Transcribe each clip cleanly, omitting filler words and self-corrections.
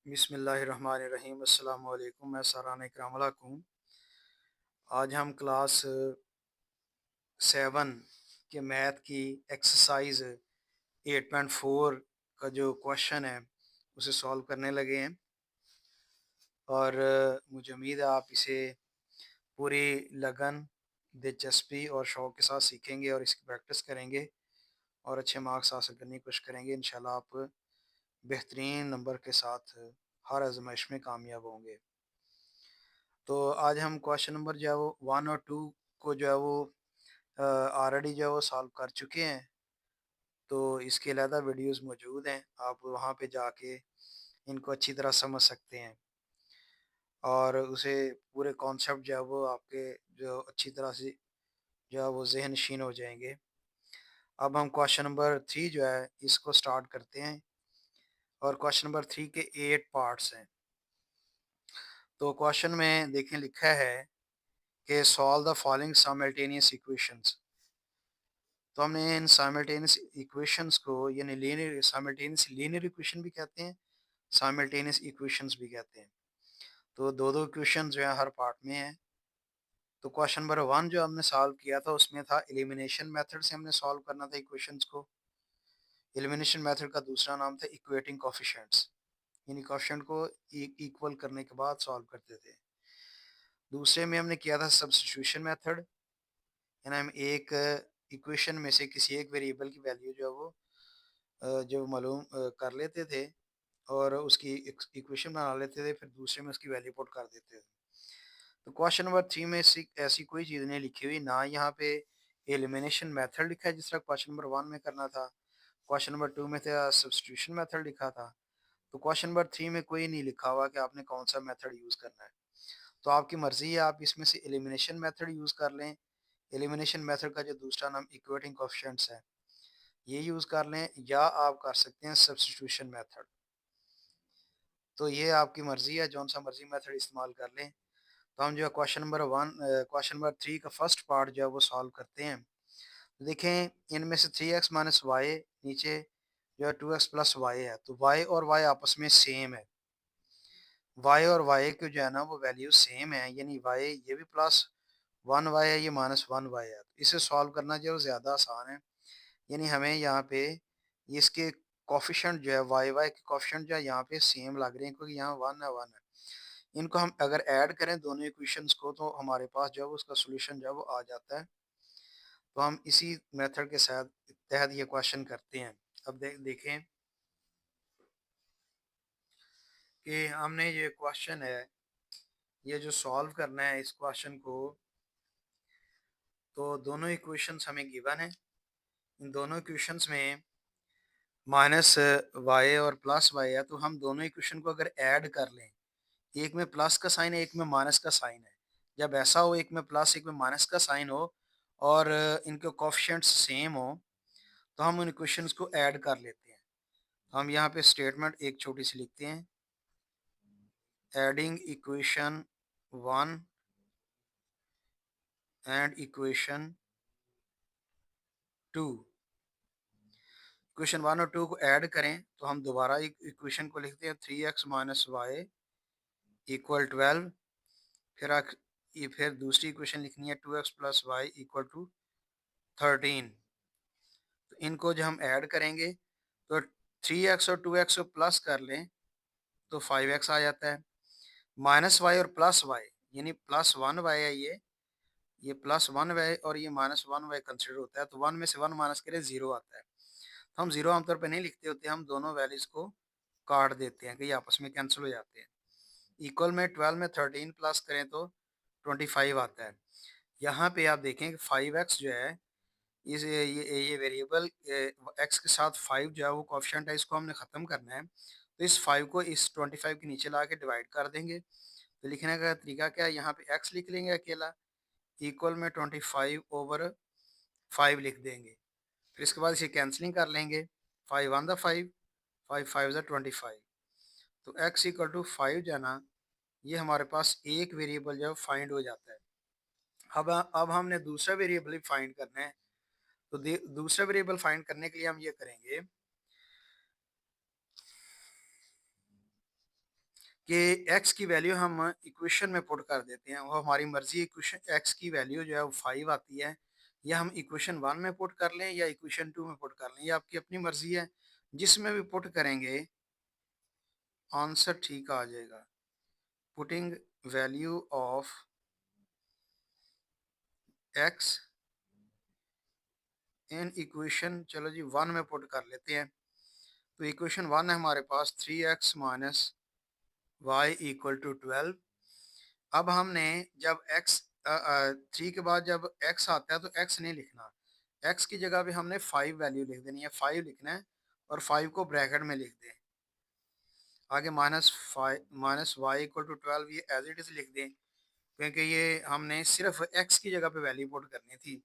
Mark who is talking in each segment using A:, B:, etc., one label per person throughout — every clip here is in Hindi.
A: बिस्मिल्लाहिर्रहमानिर्रहीम अस्सलाम वालेकुम। मैं सारान इकराम हूँ। आज हम क्लास 7 के मैथ की एक्सरसाइज 8.4 का जो क्वेश्चन है उसे सॉल्व करने लगे हैं और मुझे उम्मीद है आप इसे पूरी लगन, दिलचस्पी और शौक़ के साथ सीखेंगे और इसकी प्रैक्टिस करेंगे और अच्छे मार्क्स हासिल करने की कोशिश करेंगे। इंशाल्लाह आप बेहतरीन नंबर के साथ हर आज़माइश में कामयाब होंगे। तो आज हम क्वेश्चन नंबर जो है वो 1 और 2 को जो है वो ऑलरेडी जो है वो सॉल्व कर चुके हैं। तो इसके अलहदा वीडियोस मौजूद हैं, आप वहाँ पे जाके इनको अच्छी तरह समझ सकते हैं और उसे पूरे कॉन्सेप्ट जो है वो आपके जो अच्छी तरह से जो है वो ज़हन नशीन हो जाएंगे। अब हम क्वेश्चन नंबर 3 जो है इसको स्टार्ट करते हैं और क्वेश्चन नंबर 3 के 8 पार्ट्स हैं। तो क्वेश्चन में देखें लिखा है कि solve the following simultaneous equations. तो हमने इन साइमल्टेनियस इक्वेशंस को यानी लीनियर साइमल्टेनियस लीनियर इक्वेशन भी कहते हैं, साइमल्टेनियस इक्वेशंस भी कहते हैं। तो दो दो इक्वेशन जो है हर पार्ट में है। तो क्वेश्चन नंबर 1 जो हमने सॉल्व किया था उसमें था एलिमिनेशन मेथड से हमने सॉल्व करना था इक्वेशंस को। एलिमिनेशन मेथड का दूसरा नाम था इक्वेटिंग कोफिशिएंट्स, यानी कोफिशिएंट को इक्वल करने के बाद सॉल्व करते थे। दूसरे में हमने किया था सब्स्टिट्यूशन मेथड, यानी हम एक इक्वेशन में से किसी एक वेरिएबल की वैल्यू जो है वो जो मालूम कर लेते थे और उसकी इक्वेशन बना लेते थे, फिर दूसरे में उसकी वैल्यू पुट कर देते थे। तो क्वेश्चन नंबर 3 में ऐसी कोई चीज़ नहीं लिखी हुई, ना यहाँ पे एलिमिनेशन मेथड लिखा है जिस तरह क्वेश्चन नंबर 1 में करना था। क्वेश्चन नंबर 2 में था सब्स्टिट्यूशन मेथड लिखा था। तो क्वेश्चन नंबर 3 में कोई नहीं लिखा हुआ कि आपने कौन सा मेथड यूज़ करना है। तो आपकी मर्ज़ी है, आप इसमें से एलिमिनेशन मेथड यूज़ कर लें। एलिमिनेशन मेथड का जो दूसरा नाम इक्वेटिंग कोएफिशिएंट्स है ये यूज़ कर लें, या आप कर सकते हैं सब्स्टिट्यूशन मेथड। तो ये आपकी मर्ज़ी है, जौन सा मर्ज़ी मेथड इस्तेमाल कर लें। तो हम जो है क्वेश्चन नंबर 3 का फर्स्ट पार्ट जो है वो सॉल्व करते हैं। तो देखें इनमें से 3x माइनस वाई, नीचे जो है 2x प्लस वाई है, तो y और y आपस में सेम है। y और y की जो है ना वो वैल्यू सेम है, यानी y ये भी प्लस 1y है, ये माइनस 1y है। तो इसे सॉल्व करना जो है ज़्यादा आसान है। यानी हमें यहाँ पे इसके कोफिशिएंट जो है y के कोफिशिएंट जो है यहाँ पे सेम लग रहे हैं, क्योंकि यहाँ 1 है। इनको हम अगर ऐड करें दोनों इक्वेशंस को तो हमारे पास जो है उसका सोल्यूशन जो है वो आ जाता है। तो हम इसी मेथड के साथ तहत ये क्वेश्चन करते हैं। अब देखें कि हमने ये क्वेश्चन है ये जो सॉल्व करना है इस क्वेश्चन को, तो दोनों इक्वेशंस हमें गिवन है। इन दोनों इक्वेशंस में माइनस वाई और प्लस वाई है, तो हम दोनों इक्वेशन को अगर ऐड कर लें, एक में प्लस का साइन है एक में माइनस का साइन है, जब ऐसा हो एक में प्लस एक में माइनस का साइन हो और इनके कोफिशिएंट्स सेम हो, तो हम उन इक्वेशंस को ऐड कर लेते हैं। हम यहाँ पे स्टेटमेंट एक छोटी सी लिखते हैं, adding equation 1 and equation 2। Equation 1 और 2 को ऐड करें तो हम दोबारा इक्वेशन को लिखते हैं 3x माइनस वाई इक्वल 12। फिर फिर दूसरी इक्वेशन लिखनी है 2x plus y equal to 13। तो इनको जो हम ऐड करेंगे तो 3x और 2x को प्लस कर लें तो 5x आ जाता है। माइनस वाई और प्लस वाई, यानी प्लस 1y है, ये प्लस 1y और ये माइनस 1y कंसिडर होता है, तो 1 में से 1 माइनस करें 0 आता है। तो हम 0 आमतौर पर नहीं लिखते होते, हम दोनों वैल्यूज को काट देते हैं कि ये आपस में कैंसिल हो जाते हैं। इक्वल में 12 में 13 प्लस करें तो 25 आता है। यहाँ पे आप देखें कि 5x जो है इस ये वेरिएबल x के साथ 5 जो है वो कोएफिशिएंट है, इसको हमने ख़त्म करना है। तो इस 5 को इस 25 के नीचे ला के डिवाइड कर देंगे। तो लिखने का तरीका क्या है, यहाँ पे x लिख लेंगे अकेला, इक्वल में 25 ओवर 5 लिख देंगे। फिर इसके बाद इसे कैंसलिंग कर लेंगे, 5 वन द 5, 5 5 ज़ा 25। तो x इक्वल टू 5 जो है ना, ये हमारे पास एक वेरिएबल जो है फाइंड हो जाता है। अब हमने दूसरा वेरिएबल भी फाइंड करना है। तो दूसरा वेरिएबल फाइंड करने के लिए हम ये करेंगे, कि x की वैल्यू हम इक्वेशन में पुट कर देते हैं, वो हमारी मर्जी। इक्वेशन x की वैल्यू जो है वो 5 आती है, या हम इक्वेशन 1 में पुट कर लें या इक्वेशन 2 में पुट कर लें, ये आपकी अपनी मर्जी है। जिसमें भी पुट करेंगे आंसर ठीक आ जाएगा। Putting value of x in equation, चलो जी 1 में पुट कर लेते हैं। तो इक्वेशन 1 है हमारे पास 3x minus y equal to 12। अब हमने जब x 3 के बाद जब x आता है तो x नहीं लिखना, x की जगह पे हमने 5 वैल्यू लिख देनी है, 5 लिखना है और 5 को ब्रैकेट में लिख दें। आगे माइनस वाई इक्वल टू 12 ये एज इट इज लिख दें, क्योंकि ये हमने सिर्फ x की जगह पे वैल्यू पुट करनी थी।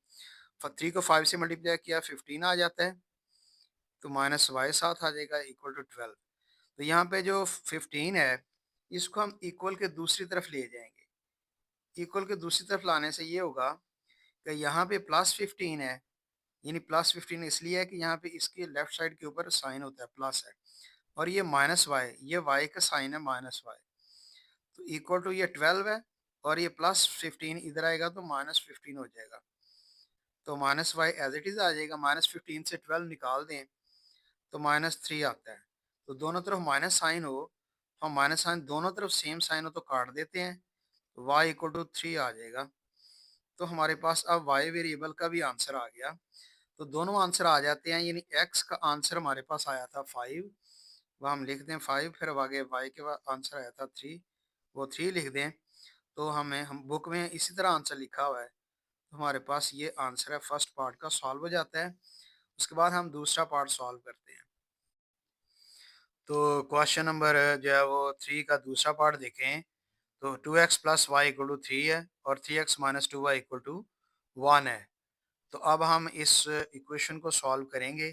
A: 3 को 5 से मल्टीप्लाई किया 15 आ जाता है, तो माइनस वाई साथ आ जाएगा इक्वल टू 12। तो यहाँ पे जो 15 है इसको हम इक्वल के दूसरी तरफ ले जाएंगे। इक्वल के दूसरी तरफ लाने से ये होगा कि यहाँ पे प्लस 15 है, यानी प्लस 15 इसलिए है कि यहाँ पे इसके लेफ्ट साइड के ऊपर साइन होता है, प्लस है, और ये माइनस वाई, ये वाई का साइन है माइनस वाई, तो इक्वल टू ये 12 है, और ये प्लस 15 इधर आएगा तो माइनस 15 हो जाएगा। तो minus y as it is आ जाएगा, माइनस 15 से 12 निकाल दें तो -3 आता है। तो दोनों तरफ माइनस साइन हो, हम माइनस साइन दोनों तरफ सेम साइन हो तो काट देते हैं, तो y इक्वल टू 3 आ जाएगा। तो हमारे पास अब y वेरिएबल का भी आंसर आ गया। तो दोनों आंसर आ जाते हैं, यानी x का आंसर हमारे पास आया था 5, वह हम लिख दें 5, फिर अब आगे y के बाद आंसर आया था 3, वो 3 लिख दें। तो हम बुक में इसी तरह आंसर लिखा हुआ है, तो हमारे पास ये आंसर है फर्स्ट पार्ट का सॉल्व हो जाता है। उसके बाद हम दूसरा पार्ट सॉल्व करते हैं। तो क्वेश्चन नंबर जो है वो 3 का दूसरा पार्ट देखें। तो 2x plus y equal to 3 है और 3x minus 2y equal to 1 है। तो अब हम इस इक्वेशन को सॉल्व करेंगे।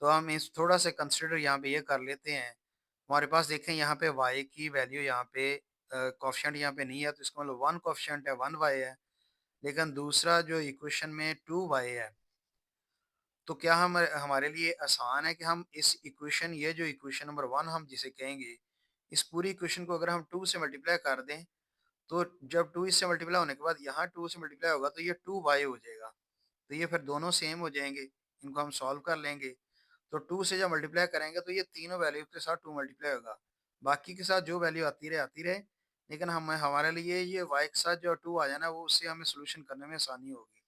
A: तो हम इस थोड़ा सा कंसिडर यहाँ पे ये कर लेते हैं। हमारे पास देखें यहाँ पे y की वैल्यू यहाँ पे कोफिशिएंट यहाँ पे नहीं है, तो इसका मतलब 1 कोफिशिएंट है, 1y है। लेकिन दूसरा जो इक्वेशन में 2y है, तो क्या हम हमारे लिए आसान है कि हम इस इक्वेशन, ये जो इक्वेशन नंबर 1 हम जिसे कहेंगे, इस पूरी इक्वेशन को अगर हम 2 से मल्टीप्लाई कर दें, तो जब 2 इससे मल्टीप्लाई होने के बाद यहाँ 2 से मल्टीप्लाई होगा तो ये 2y हो जाएगा। तो ये फिर दोनों सेम हो जाएंगे, इनको हम सॉल्व कर लेंगे। तो 2 से जब मल्टीप्लाई करेंगे तो ये तीनों वैल्यू के साथ 2 मल्टीप्लाई होगा, बाकी के साथ जो वैल्यू आती रहे। लेकिन हम हमारे लिए ये y के साथ जो 2 आ जाना, वो उससे हमें सोल्यूशन करने में आसानी होगी।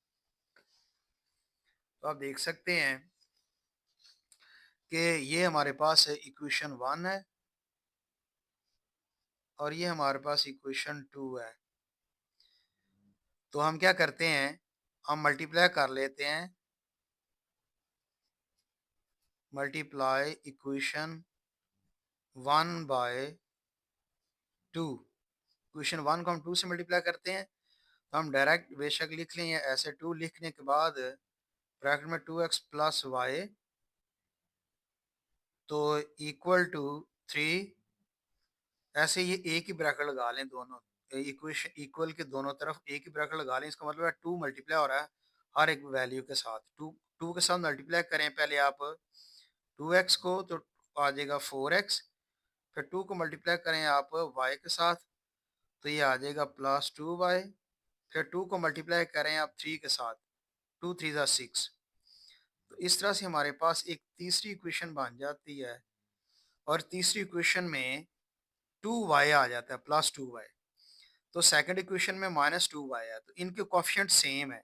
A: तो आप देख सकते हैं कि ये हमारे पास इक्वेशन 1 है और ये हमारे पास इक्वेशन 2 है। तो हम क्या करते हैं, हम मल्टीप्लाई कर लेते हैं, मल्टीप्लाई इक्वेशन 1 बाय 2। इक्वेशन 1 को हम 2 से मल्टीप्लाई करते हैं, तो हम डायरेक्ट बेशक लिख लें, या ऐसे 2 लिखने के बाद ब्रैकेट में 2x प्लस वाई, तो इक्वल टू 3। ऐसे ये एक ही ब्रैकेट लगा लें, दोनों इक्वेशन इक्वल के दोनों तरफ एक ही ब्रैकेट लगा लें। इसका मतलब है 2 मल्टीप्लाई हो रहा है हर एक वैल्यू के साथ। 2 के साथ मल्टीप्लाई करें पहले आप 2x को, तो आ जाएगा 4x। फिर 2 को मल्टीप्लाई करें आप y के साथ, तो ये आ जाएगा प्लस 2y। फिर 2 को मल्टीप्लाई करें आप 3 के साथ, 2 3 ज़ा 6। तो इस तरह से हमारे पास एक तीसरी इक्वेशन बन जाती है, और तीसरी इक्वेशन में 2y आ जाता है, प्लस 2y। तो सेकंड इक्वेशन में -2y है, तो इनके कोफिशिएंट सेम है,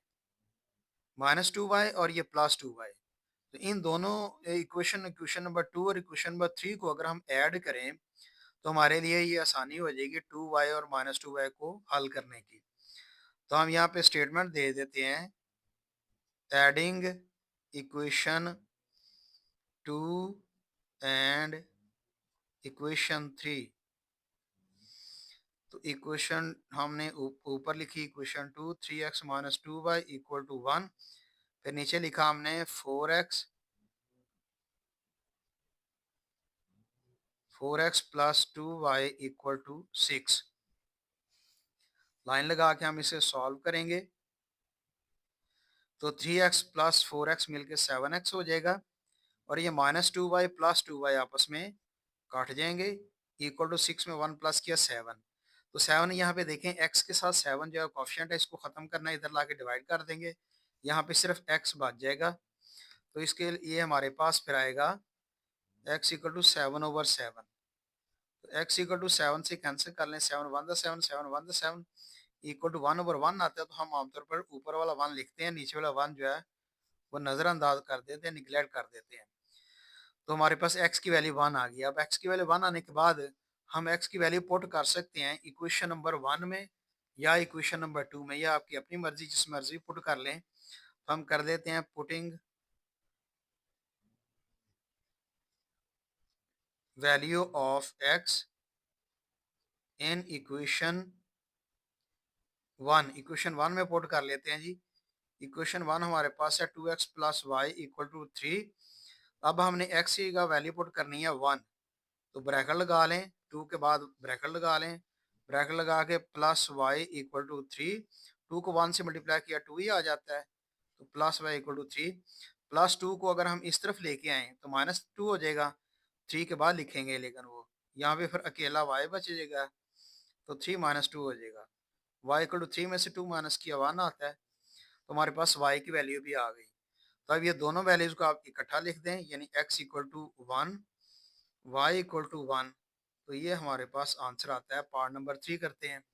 A: -2y और ये +2y। तो इन दोनों इक्वेशन नंबर 2 और इक्वेशन नंबर 3 को अगर हम ऐड करें, तो हमारे लिए ये आसानी हो जाएगी 2y और -2y को हल करने की। तो हम यहाँ पे स्टेटमेंट दे देते हैं, एडिंग इक्वेशन 2 एंड इक्वेशन 3। तो इक्वेशन हमने ऊपर लिखी equation 2, 3x minus 2y equal to 1। फिर नीचे लिखा हमने 4x plus 2y equal to 6। Line लगा के हम इसे सॉल्व करेंगे, तो 3x प्लस 4x मिलके 7x हो जाएगा, और ये -2y प्लस 2y आपस में काट जाएंगे। इक्वल टू 6 में 1 प्लस किया 7। तो 7 यहाँ पे देखें x के साथ 7 जो है कोफिशिएंट है, इसको ख़त्म करना है, इधर लाके डिवाइड कर देंगे, यहाँ पे सिर्फ x बच जाएगा। तो इसके लिए हमारे पास फिर आएगा x इक्वल टू 7/7। तो x इक्वल टू 7 से कैंसिल कर लें, 7 1 7 7 1 7 इक्वल टू 1/1 आता है। तो हम आमतौर पर ऊपर वाला 1 लिखते हैं, नीचे वाला 1 जो है वो नज़रअंदाज कर देते हैं, निगलेक्ट कर देते हैं। तो हमारे पास x की वैल्यू 1 आ गई। अब x की वैल्यू 1 आने के बाद हम x की वैल्यू पुट कर सकते हैं इक्वेशन नंबर 1 में या इक्वेशन नंबर 2 में, या आपकी अपनी मर्जी, जिस मर्जी पुट कर लें। तो हम कर देते हैं putting value of x in equation 1 में पुट कर लेते हैं जी। इक्वेशन 1 हमारे पास है 2x plus y equal to 3। अब हमने x की का वैल्यू पुट करनी है 1। तो ब्रैकेट लगा लें, 2 के बाद ब्रैकेट लगा लें, ब्रैकेट लगा के प्लस वाई इक्वल टू 3। 2 को 1 से मल्टीप्लाई किया 2 ही आ जाता है। तो plus y equal to 3, plus 2 को अगर हम इस तरफ लेके आए तो -2 हो जाएगा। 3 के बाद लिखेंगे, लेकिन वो यहाँ पे फिर अकेला वाई बचेगा। तो 3 -2 हो जाएगा। वाई इक्वल टू 3 में से 2 माइनस किया 1 आता है। तो हमारे पास वाई की वैल्यू भी आ गई। तो अब ये दोनों वैल्यूज को आप इकट्ठा लिख दें, यानी x equal to 1, y equal to 1। तो ये हमारे पास आंसर आता है। पार्ट नंबर 3 करते हैं।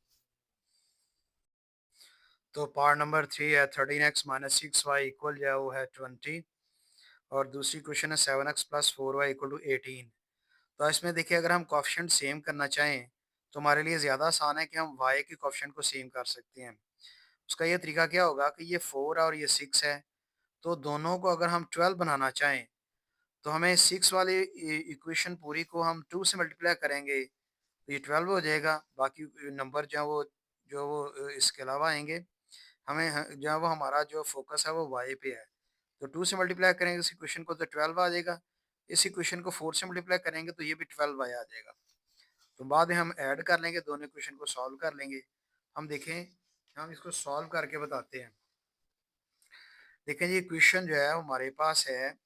A: तो पार्ट नंबर 3 है 13x माइनस 6y इक्वल जो है वो है 20। और दूसरी क्वेश्चन है 7x plus 4y equal to 18। तो इसमें देखिए, अगर हम कोफिशिएंट सेम करना चाहें तो हमारे लिए ज़्यादा आसान है कि हम y के कोफिशिएंट को सेम कर सकते हैं। उसका ये तरीका क्या होगा कि ये 4 है और ये 6 है, तो दोनों को अगर हम 12 बनाना चाहें तो हमें 6 वाली इक्वेशन पूरी को हम 2 से मल्टीप्लाई करेंगे तो ये 12 हो जाएगा। बाकी नंबर जो वो इसके अलावा आएंगे, हमें जो है वो हमारा जो फोकस है वो वाई पे है। तो 2 से मल्टीप्लाई करेंगे इस इक्वेशन को तो 12 आ जाएगा। इस इक्वेशन को 4 से मल्टीप्लाई करेंगे तो ये भी 12 वाई आ जाएगा। तो बाद में हम ऐड कर लेंगे, दोनों इक्वेशन को सॉल्व कर लेंगे। हम देखें, हम इसको सॉल्व करके बताते हैं। देखें जी, इक्वेशन जो है हमारे पास है,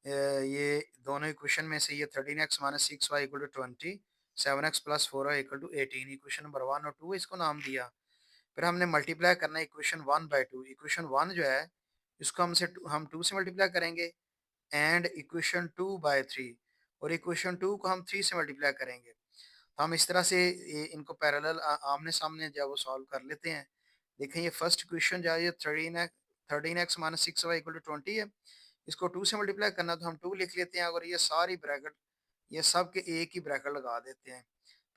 A: ये दोनों इक्वेशन में से ये 13x minus 6y equal to 20, 7x plus 4y equal to 18, equation number 1 और 2 इसको नाम दिया। फिर हमने मल्टीप्लाई करना है इक्वेशन 1/2। इक्वेशन 1 जो है इसको हम 2 से मल्टीप्लाई करेंगे, एंड इक्वेशन 2/3, और इक्वेशन 2 को हम 3 से मल्टीप्लाई करेंगे। तो हम इस तरह से इनको पैरेलल आमने सामने जो है वो सॉल्व कर लेते हैं। देखें, ये फर्स्ट इक्वेशन जो है ये 13x minus 6y equal to 20 है। इसको 2 से मल्टीप्लाई करना तो हम 2 लिख लेते हैं, और ये सारी ब्रैकेट, ये सब के एक ही ब्रैकेट लगा देते हैं।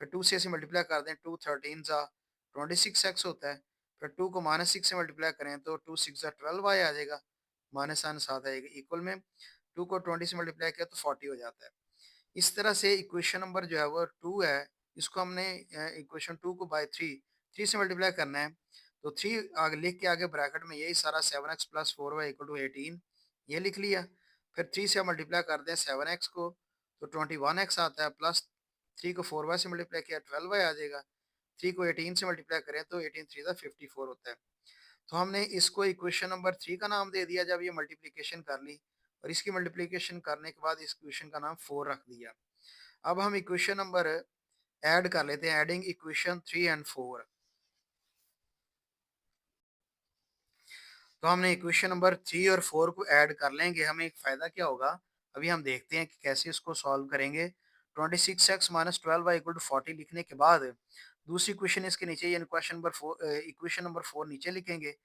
A: फिर 2 से ऐसे मल्टीप्लाई कर दें, 2 13 ज़ा 26x होता है। फिर 2 को -6 से मल्टीप्लाई करें तो 2 6 ज़ा 12y आ जाएगा, माइनस साइन साथ आएगा, इक्वल में 2 को 20 से मल्टीप्लाई किया तो 40 हो जाता है। इस तरह से इक्वेशन नंबर जो है वो 2 है, इसको हमने इक्वेशन 2 को बाय 3 से मल्टीप्लाई करना है। तो 3 आगे लिख के आगे ब्रैकेट में यही सारा 7x plus 4y equal to 18 ये लिख लिया। फिर 3 से मल्टीप्लाई कर दें 7x को तो 21x आता है, प्लस 3 को 4y से मल्टीप्लाई किया 12y आ जाएगा। 3 को 18 से मल्टीप्लाई करें तो 18 3 ज़ा 54 होता है। तो हमने इसको इक्वेशन नंबर 3 का नाम दे दिया जब ये मल्टीप्लिकेशन कर ली, और इसकी मल्टीप्लिकेशन करने के बाद इस इक्वेशन का नाम 4 रख दिया। अब हम इक्वेशन नंबर ऐड कर लेते हैं, एडिंग इक्वेशन 3 एंड 4। तो हमने इक्वेशन नंबर 3 और 4 को ऐड कर लेंगे, हमें एक फ़ायदा क्या होगा अभी हम देखते हैं कि कैसे इसको सॉल्व करेंगे। 26x minus 12y equal to 40 लिखने के बाद दूसरी इक्वेशन इसके नीचे, यानी क्वेश्चन नंबर 4, इक्वेशन नंबर 4 नीचे लिखेंगे,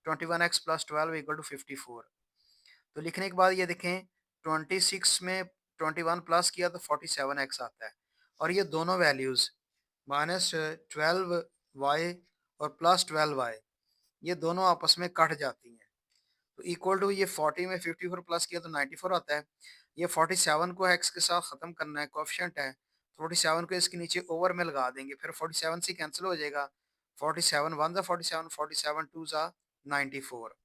A: 21x प्लस 12 इक्वल टू 54। तो लिखने के बाद ये देखें, 26 में 21 प्लस किया तो 47x आता है, और ये दोनों वैल्यूज़ -12y और प्लस 12y ये दोनों आपस में कट जाती हैं। तो इक्वल टू ये 40 में 54 प्लस किया तो 94 आता है। ये 47 को x के साथ ख़त्म करना है, कोएफिशिएंट है। 47 को इसके नीचे ओवर में लगा देंगे, फिर 47 से कैंसिल हो जाएगा। 47 1 ज़ा 47, 47 2 ज़ा 94।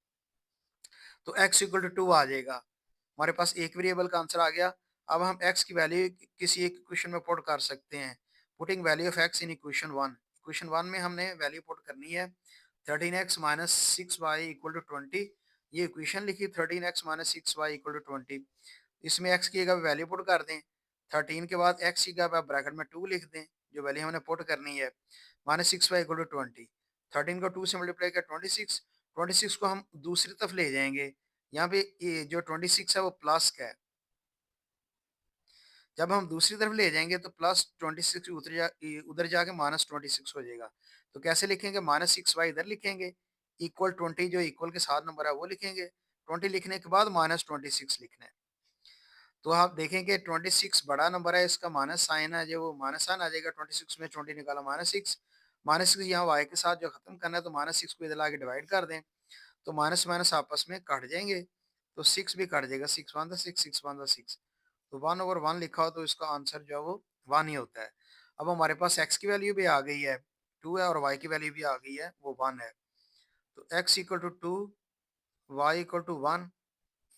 A: तो x इक्वल टू 2 आ जाएगा। हमारे पास एक वेरिएबल का आंसर आ गया। अब हम x की वैल्यू किसी एक इक्वेशन में पुट कर सकते हैं। Putting value of x in equation 1। Equation 1 में हमने वैल्यू पुट करनी है 13x minus 6y equal to 20। ये इक्वेशन लिखी 13x minus 6y equal to 20। इसमें x की जगह वैल्यू पुट कर दें, 13 के बाद x की जगह आप ब्रैकेट में 2 लिख दें, जो वैल्यू हमने पुट करनी है। -6y = 20। 13 को 2 से मल्टीप्लाई किया 26, 26 को हम दूसरी तरफ ले जाएंगे। यहाँ पे ये जो 26 है वो प्लस का है। जब हम दूसरी तरफ ले जाएंगे तो +26 उधर जाके -26 हो जाएगा। तो कैसे लिखेंगे? -6y इधर लिखेंगे, इक्वल 20 जो इक्वल के साथ नंबर है वो लिखेंगे। 20 लिखने के बाद -26 लिखना है। तो आप देखेंगे 26 बड़ा नंबर है, इसका माइनस साइन है, जो वो माइनस साइन आ जाएगा। 26 में 20 निकाला -6, -6 यहाँ वाई के साथ जो खत्म करना है तो -6 को इधर आके डिवाइड कर दें, तो माइनस माइनस आपस में कट जाएंगे, तो 6 भी कट जाएगा। 6 1 6, 6 1 6, तो 1/1 लिखा हो तो इसका आंसर जो है वो 1 ही होता है। अब हमारे पास x की वैल्यू भी आ गई है, 2 है, और y की वैल्यू भी आ गई है, वो 1 है। तो x = 2, y = 1,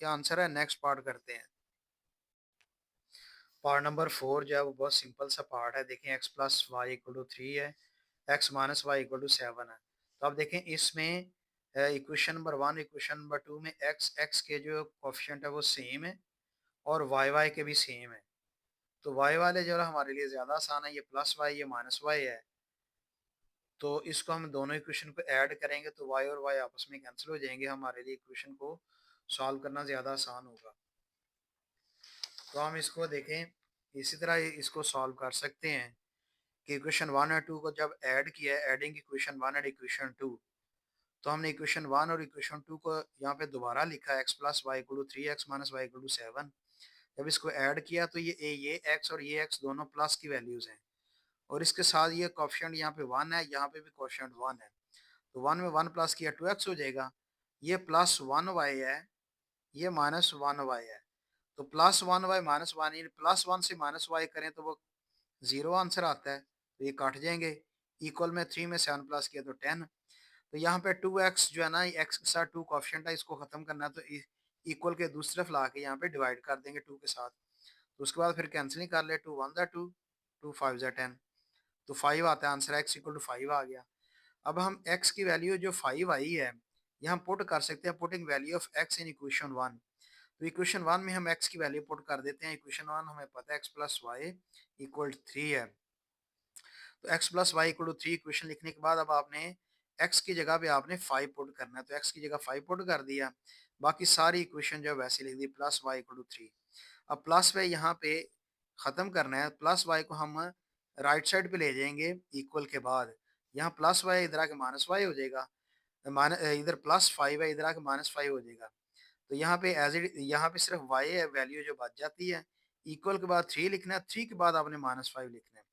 A: ये आंसर है। नेक्स्ट पार्ट करते हैं। पार्ट नंबर 4 जो है वो बहुत सिंपल सा पार्ट है। देखें x + y = 3 है, x - y = 7 है। तो आप देखें इसमें इक्वेशन नंबर 1 इक्वेशन नंबर 2 में x के जो कोफिशिएंट है वो सेम है, और y के भी सेम है। तो y वाले जो है हमारे लिए ज़्यादा आसान है, ये +y ये -y है। तो इसको हम दोनों इक्वेशन को ऐड करेंगे तो y और y आपस में कैंसिल हो जाएंगे, हमारे लिए इक्वेशन को सॉल्व करना ज़्यादा आसान होगा। तो हम इसको देखें, इसी तरह इसको सॉल्व कर सकते हैं कि इक्वेशन 1 और 2 को जब ऐड किया है, एडिंग इक्वेशन 1 एंड इक्वेशन 2, तो हमने इक्वेशन 1 और इक्वेशन 2 को यहाँ पे दोबारा लिखा है, x + y = 3, x - y = 7। जब इसको ऐड किया तो ये x और ये x दोनों प्लस की वैल्यूज हैं, और इसके साथ ये कोफिशिएंट यहाँ पे 1 है, यहाँ पे भी कोफिशिएंट 1 है। तो 1 में 1 प्लस किया 2x हो जाएगा। ये +1y है, ये -1y है। तो +1y -1, +1 से -y करें तो वो 0 आंसर आता है, तो ये काट जाएंगे। इक्वल में 3 में 7 प्लस किया तो 10। तो यहाँ पे 2x जो है ना, x के साथ 2 कोफिशिएंट है, इसको खत्म करना है, तो इक्वल के दूसरी तरफ ला के यहाँ पे डिवाइड कर देंगे 2 के साथ। तो उसके बाद फिर कैंसिलिंग कर ले, 2 1 2, 2 5 10, तो 5 आता है आंसर। x = 5 आ गया। अब हम x की वैल्यू जो 5 आई है, यहाँ पुट कर सकते हैं, putting value of x in equation 1। तो इक्वेशन 1 में हम x की वैल्यू पुट कर देते हैं। इक्वेशन 1 हमें पता है x + y = 3 है। तो x + y = 3 इक्वेशन लिखने के बाद अब आपने x की जगह पे आपने 5 पुट करना है, तो x की जगह 5 पुट कर दिया। बाकी सारी इक्वेशन जो है वैसे लिख दी, +y = 3। अब प्लस वाई यहाँ पे ख़त्म करना है, प्लस वाई को हम राइट साइड पे ले जाएंगे इक्वल के बाद। यहाँ प्लस वाई इधर आके -y हो जाएगा, इधर +5 है, इधर आके -5 हो जाएगा। तो यहाँ पे एज इट, यहाँ पे सिर्फ y है वैल्यू जो बच जाती है। इक्वल के बाद 3 लिखना है, 3 के बाद आपने -5 लिखना है।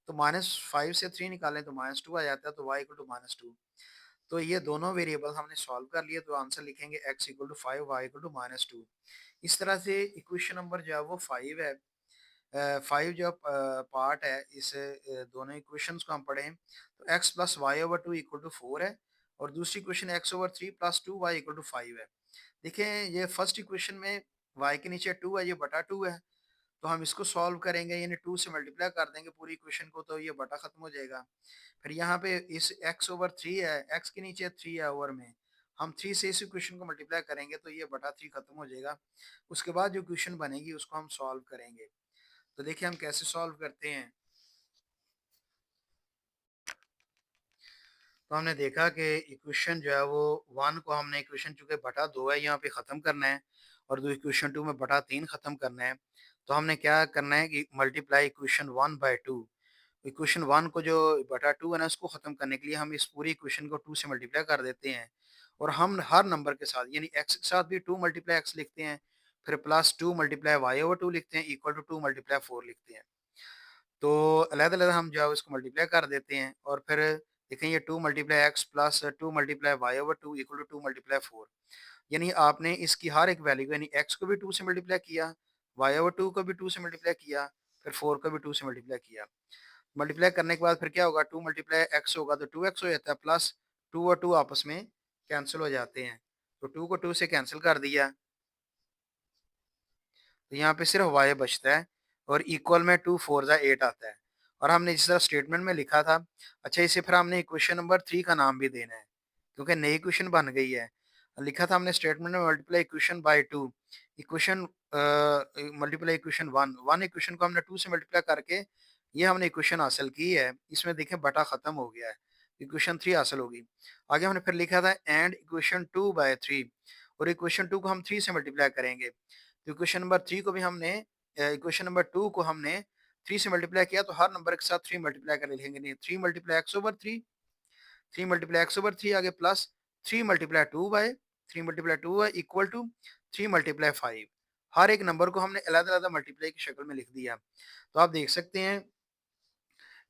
A: तो -5 से 3 निकालें तो -2 आ जाता है, तो y = -2। तो ये दोनों वेरिएबल हमने सॉल्व कर लिए, तो आंसर लिखेंगे x = 5, y = -2। इस तरह से इक्वेशन नंबर जो है वो 5 है। 5 जो पार्ट है, इस दोनों इक्वेशंस को हम पढ़ें तो x + y/2 = 4 है, और दूसरी इक्वेशन x/3 + 2y = 5 है। देखें ये फर्स्ट इक्वेशन में y के नीचे 2 है, ये बटा 2 है, तो हम इसको सॉल्व करेंगे, यानी 2 से मल्टीप्लाई कर देंगे पूरी इक्वेशन को, तो ये बटा खत्म हो जाएगा। फिर यहाँ पे इस x/3 है, x के नीचे 3 है ओवर में, हम 3 से इस इक्वेशन को मल्टीप्लाई करेंगे तो ये बटा 3 खत्म हो जाएगा। उसके बाद जो इक्वेशन बनेगी उसको हम सॉल्व करेंगे। तो देखिए हम कैसे सॉल्व करते हैं। तो हमने देखा कि इक्वेशन जो है वो 1 को हमने इक्वेशन चूंकि बटा 2 है यहाँ पे ख़त्म करना है, और दो इक्वेशन 2 में बटा 3 ख़त्म करना है। तो हमने क्या करना है कि मल्टीप्लाई इक्वेशन 1/2। इक्वेशन 1 को जो बटा 2 है ना, उसको ख़त्म करने के लिए हम इस पूरी इक्वेशन को 2 से मल्टीप्लाई कर देते हैं, और हम हर नंबर के साथ यानी x के साथ भी 2 × x लिखते हैं, फिर +2 × y/2 लिखते हैं, इक्वल टू 2 × 4 लिखते हैं। तो अलग-अलग हम जो है उसको मल्टीप्लाई कर देते हैं, और फिर देखें ये 2 × x + 2 × y/2 = 2 × 4। यानी आपने इसकी हर एक वैल्यू को, यानी x को भी 2 से मल्टीप्लाई किया, y/2 को भी 2 से मल्टीप्लाई किया, फिर 4 को भी 2 से मल्टीप्लाई किया। मल्टीप्लाई करने के बाद फिर क्या होगा, 2 × x होगा तो 2x हो जाता है, प्लस 2 और 2 आपस में कैंसिल हो जाते हैं। तो 2 को 2 से कैंसिल कर दिया, तो यहाँ पे सिर्फ y बचता है, और इक्वल में 2 4 जा 8 आता है। और हमने जिस तरह स्टेटमेंट में लिखा था, अच्छा इसे फिर हमने इक्वेशन नंबर 3 का नाम भी देना है, क्योंकि नई इक्वेशन बन गई है। लिखा था हमने स्टेटमेंट में, multiply equation by 2, equation multiply equation one, one equation को हमने टू से मल्टीप्लाई करके ये हमने इक्वेशन हासिल की है। इसमें देखें बटा खत्म हो गया है, इक्वेशन थ्री हासिल होगी। आगे हमने फिर लिखा था and equation two by three, और इक्वेशन टू को हम थ्री से मल्टीप्लाई करेंगे। तो इक्वेशन नंबर थ्री को भी हमने इक्वेशन नंबर टू को हमने थ्री से मल्टीप्लाई किया, तो हर नंबर के साथ थ्री मल्टीप्लाई कर लिखेंगे। नहीं, three multiply x over three, three multiply x over three, आगे plus three multiply two by, three multiply two by equal to three multiply five. हर एक नंबर को हमने अलग अलग मल्टीप्लाई की शक्ल में लिख दिया। तो आप देख सकते हैं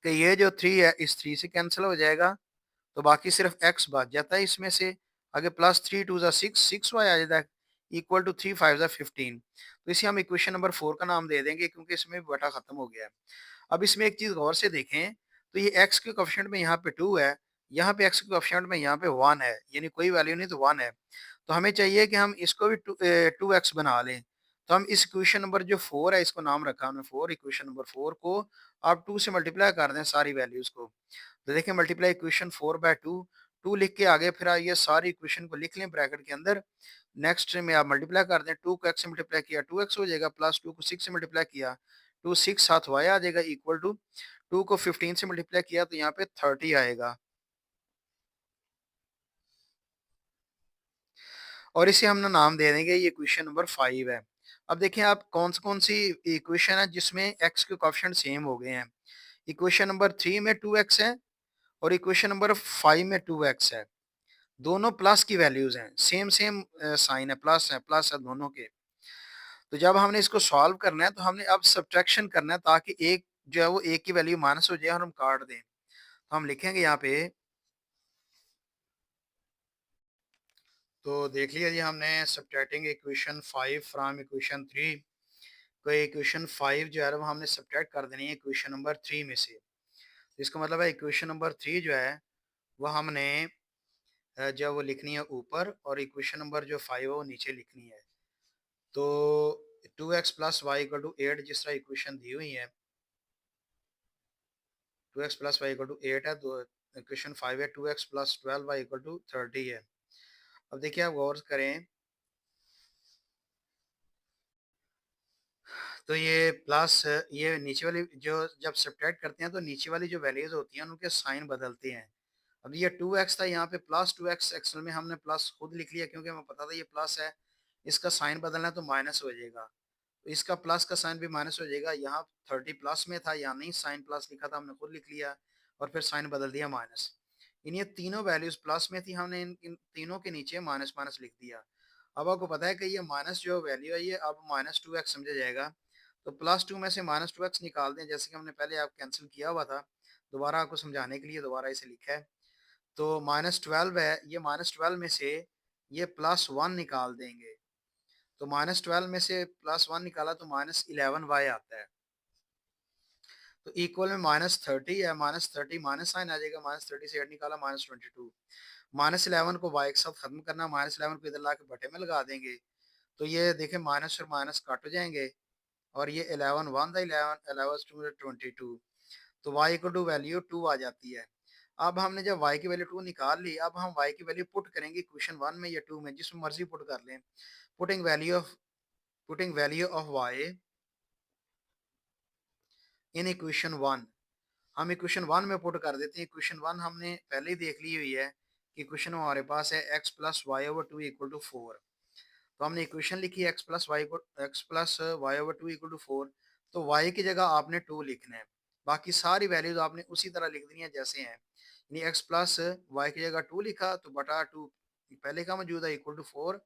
A: कि ये जो थ्री है इस थ्री से कैंसिल हो जाएगा, तो बाकी सिर्फ एक्स बच जाता है इसमें से। आगे प्लस थ्री टू ज़ा सिक्स, सिक्स वाई आ जाता है, इक्वल टू थ्री फाइव ज़ा 15। तो इसे हम इक्वेशन नंबर फोर का नाम दे देंगे क्योंकि इसमें बटा खत्म हो गया है। अब इसमें एक चीज़ गौर से देखें, तो ये एक्स के कोएफ़िशिएंट में यहाँ पे 2 है, यहाँ पे एक्स के कोएफ़िशिएंट में यहाँ पे 1 है, यानी कोई वैल्यू नहीं तो 1 है। तो हमें चाहिए कि हम इसको भी 2x बना लें। तो हम इस इक्वेशन नंबर जो 4 है इसको नाम रखा हमने 4, इक्वेशन नंबर 4 को आप 2 से मल्टीप्लाई कर दें सारी वैल्यूज़ को। तो देखिए मल्टीप्लाई इक्वेशन 4 बाय 2, 2 लिख के आगे फिर ये सारी इक्वेशन को लिख लें ब्रैकेट के अंदर। नेक्स्ट में आप मल्टीप्लाई कर दें, 2 को x से मल्टीप्लाई किया 2x हो जाएगा, प्लस 2 को 6 से मल्टीप्लाई किया 2 6 साथ y आ जाएगा, इक्वल टू 2 को 15 से मल्टीप्लाई किया तो यहाँ पे 30 आएगा। और इसे हम ना नाम दे देंगे, ये इक्वेशन नंबर 5 है। अब देखिए आप कौन सी इक्वेशन है जिसमें x के कोएफ़िशिएंट सेम हो गए हैं। इक्वेशन नंबर 3 में 2x है और इक्वेशन नंबर 5 में 2x है। दोनों प्लस की वैल्यूज़ हैं, सेम सेम साइन है प्लस है दोनों के। तो जब हमने इसको सॉल्व करना है तो हमने अब सब्ट्रैक्शन करना है ताकि एक जो है वो एक की वैल्यू माइनस हो जाए और हम काट दें। तो हम लिखेंगे यहाँ पे, तो देख लिया जी हमने सब्ट्रैक्टिंग इक्वेशन 5 फ्रॉम इक्वेशन 3। तो इक्वेशन 5 जो है वो हमने सब्ट्रैक्ट कर देनी है इक्वेशन नंबर 3 में से। तो इसका मतलब है इक्वेशन नंबर 3 जो है वो हमने जो वो लिखनी है ऊपर, और इक्वेशन नंबर जो 5 है वो नीचे लिखनी है। तो 2x plus y equal to 8 जिस तरह इक्वेशन दी हुई है, 2x plus y equal to 8 है, तो इक्वेशन 5 है 2x plus 12 Y equal to 30 है। अब देखिए आप गौर करें, तो ये प्लस, ये नीचे वाली जो जब सब्ट्रैक्ट करते हैं तो नीचे वाली जो वैल्यूज होती हैं उनके साइन बदलते हैं। अब ये 2x था, यहाँ पे प्लस 2x, एक्सल में हमने प्लस खुद लिख लिया क्योंकि हमें पता था ये प्लस है। इसका साइन बदलना है तो माइनस हो जाएगा, तो इसका प्लस का साइन भी माइनस हो जाएगा। यहाँ 30 प्लस में था, यहाँ नहीं साइन प्लस लिखा था, हमने खुद लिख लिया और फिर साइन बदल दिया माइनस। इन ये तीनों वैल्यूज प्लस में थी, हमने इन तीनों के नीचे माइनस माइनस लिख दिया। अब आपको पता है कि ये माइनस जो वैल्यू है ये अब -2x समझा जाएगा। तो +2 में से -2x निकाल दें, जैसे कि हमने पहले आप कैंसिल किया हुआ था। दोबारा आपको समझाने के लिए दोबारा इसे लिखा है। तो -12 है, ये -12 में से ये +1 निकाल देंगे। तो -12 में से +1 निकाला तो -11y आता है। तो इक्वल में -30 है, -30 माइनस साइन आ जाएगा, -30 से 8 निकाला -22। -11 को y के साथ खत्म करना, -11 को इधर ला के बटे में लगा देंगे। तो ये देखें माइनस और माइनस कट हो जाएंगे, और ये 11 वन था, 11 11 टू 22। तो y इक्वल टू वैल्यू 2 आ जाती है। अब हमने जब y की वैल्यू 2 निकाल ली, अब हम y की वैल्यू पुट करेंगे इक्वेशन 1 में या 2 में, जिसमें मर्जी पुट कर लें। Putting value of y in equation 1, हम इक्वेशन 1 में पुट कर देते हैं। इक्वेशन 1 हमने पहले ही देख ली हुई है कि इक्वेशन हमारे पास है x plus y over two equal to 4। तो हमने इक्वेशन लिखी है x plus y over two equal to 4। तो y की जगह आपने 2 लिखना है, बाकी सारी वैल्यूज आपने उसी तरह लिख देनी है जैसे हैं। यानी एक्स प्लस वाई की जगह 2 लिखा तो बटा 2 पहले का मौजूद है इक्वल टू 4।